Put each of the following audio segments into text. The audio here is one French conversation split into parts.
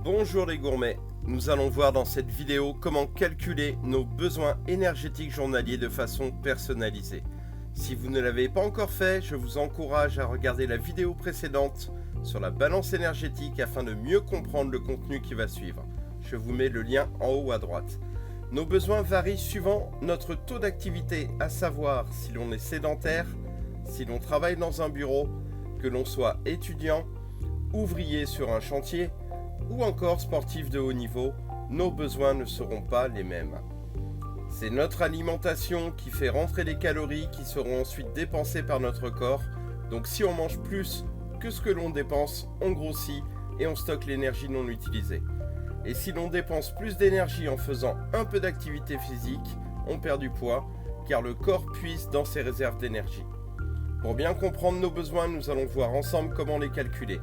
Bonjour les gourmets, nous allons voir dans cette vidéo comment calculer nos besoins énergétiques journaliers de façon personnalisée. Si vous ne l'avez pas encore fait, je vous encourage à regarder la vidéo précédente sur la balance énergétique afin de mieux comprendre le contenu qui va suivre. Je vous mets le lien en haut à droite. Nos besoins varient suivant notre taux d'activité, à savoir si l'on est sédentaire, si l'on travaille dans un bureau, que l'on soit étudiant, ouvrier sur un chantier, ou encore sportif de haut niveau, nos besoins ne seront pas les mêmes. C'est notre alimentation qui fait rentrer les calories qui seront ensuite dépensées par notre corps. Donc si on mange plus que ce que l'on dépense, on grossit et on stocke l'énergie non utilisée. Et si l'on dépense plus d'énergie en faisant un peu d'activité physique, on perd du poids car le corps puise dans ses réserves d'énergie. Pour bien comprendre nos besoins, nous allons voir ensemble comment les calculer.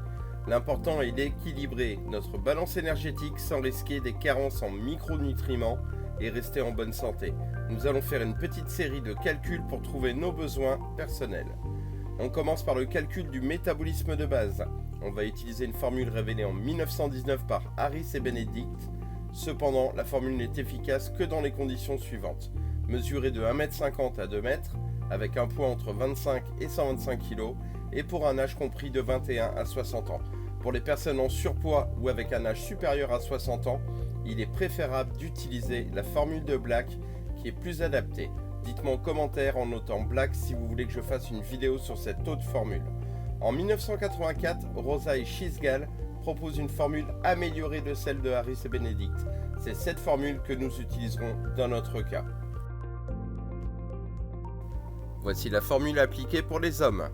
L'important est d'équilibrer notre balance énergétique sans risquer des carences en micronutriments et rester en bonne santé. Nous allons faire une petite série de calculs pour trouver nos besoins personnels. On commence par le calcul du métabolisme de base. On va utiliser une formule révélée en 1919 par Harris et Benedict. Cependant, la formule n'est efficace que dans les conditions suivantes. Mesurée de 1,50 m à 2 m, avec un poids entre 25 et 125 kg, et pour un âge compris de 21 à 60 ans. Pour les personnes en surpoids ou avec un âge supérieur à 60 ans, il est préférable d'utiliser la formule de Black qui est plus adaptée. Dites-moi en commentaire en notant Black si vous voulez que je fasse une vidéo sur cette autre formule. En 1984, Rosa et Chisgal proposent une formule améliorée de celle de Harris et Benedict. C'est cette formule que nous utiliserons dans notre cas. Voici la formule appliquée pour les hommes.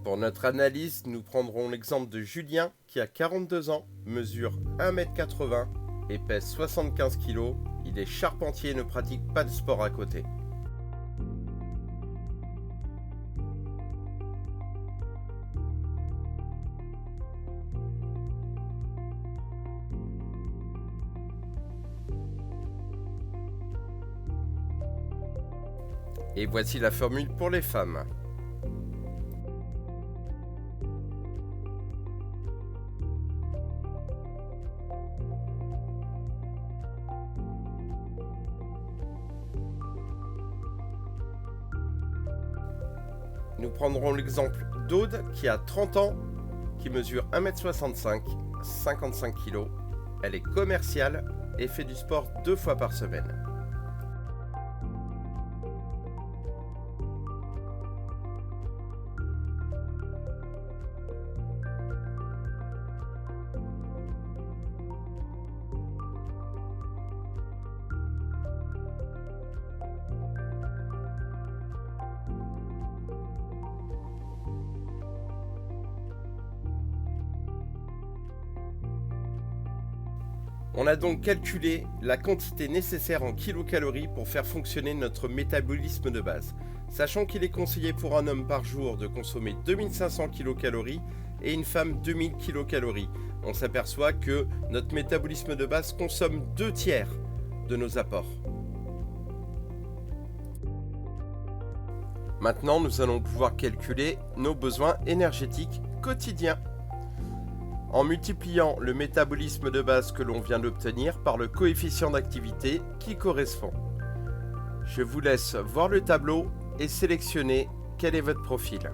Pour notre analyse, nous prendrons l'exemple de Julien qui a 42 ans, mesure 1,80 m et pèse 75 kg. Il est charpentier et ne pratique pas de sport à côté. Et voici la formule pour les femmes. Nous prendrons l'exemple d'Aude qui a 30 ans, qui mesure 1,65 m, 55 kg. Elle est commerciale et fait du sport 2 fois par semaine. On a donc calculé la quantité nécessaire en kilocalories pour faire fonctionner notre métabolisme de base. Sachant qu'il est conseillé pour un homme par jour de consommer 2500 kilocalories et une femme 2000 kilocalories, on s'aperçoit que notre métabolisme de base consomme 2/3 de nos apports. Maintenant, nous allons pouvoir calculer nos besoins énergétiques quotidiens en multipliant le métabolisme de base que l'on vient d'obtenir par le coefficient d'activité qui correspond. Je vous laisse voir le tableau et sélectionner quel est votre profil.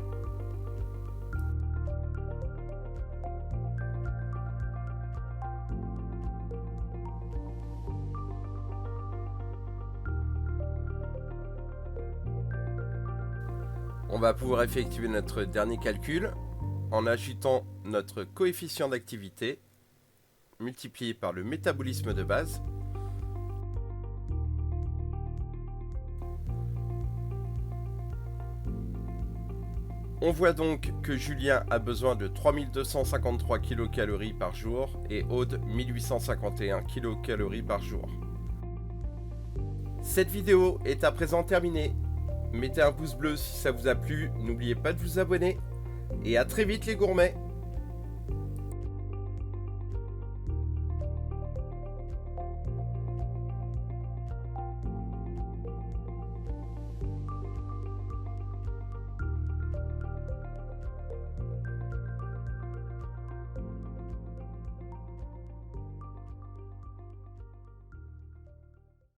On va pouvoir effectuer notre dernier calcul en ajoutant notre coefficient d'activité multiplié par le métabolisme de base. On voit donc que Julien a besoin de 3253 kcal par jour et Aude 1851 kcal par jour. Cette vidéo est à présent terminée. Mettez un pouce bleu si ça vous a plu, n'oubliez pas de vous abonner. Et à très vite les gourmets!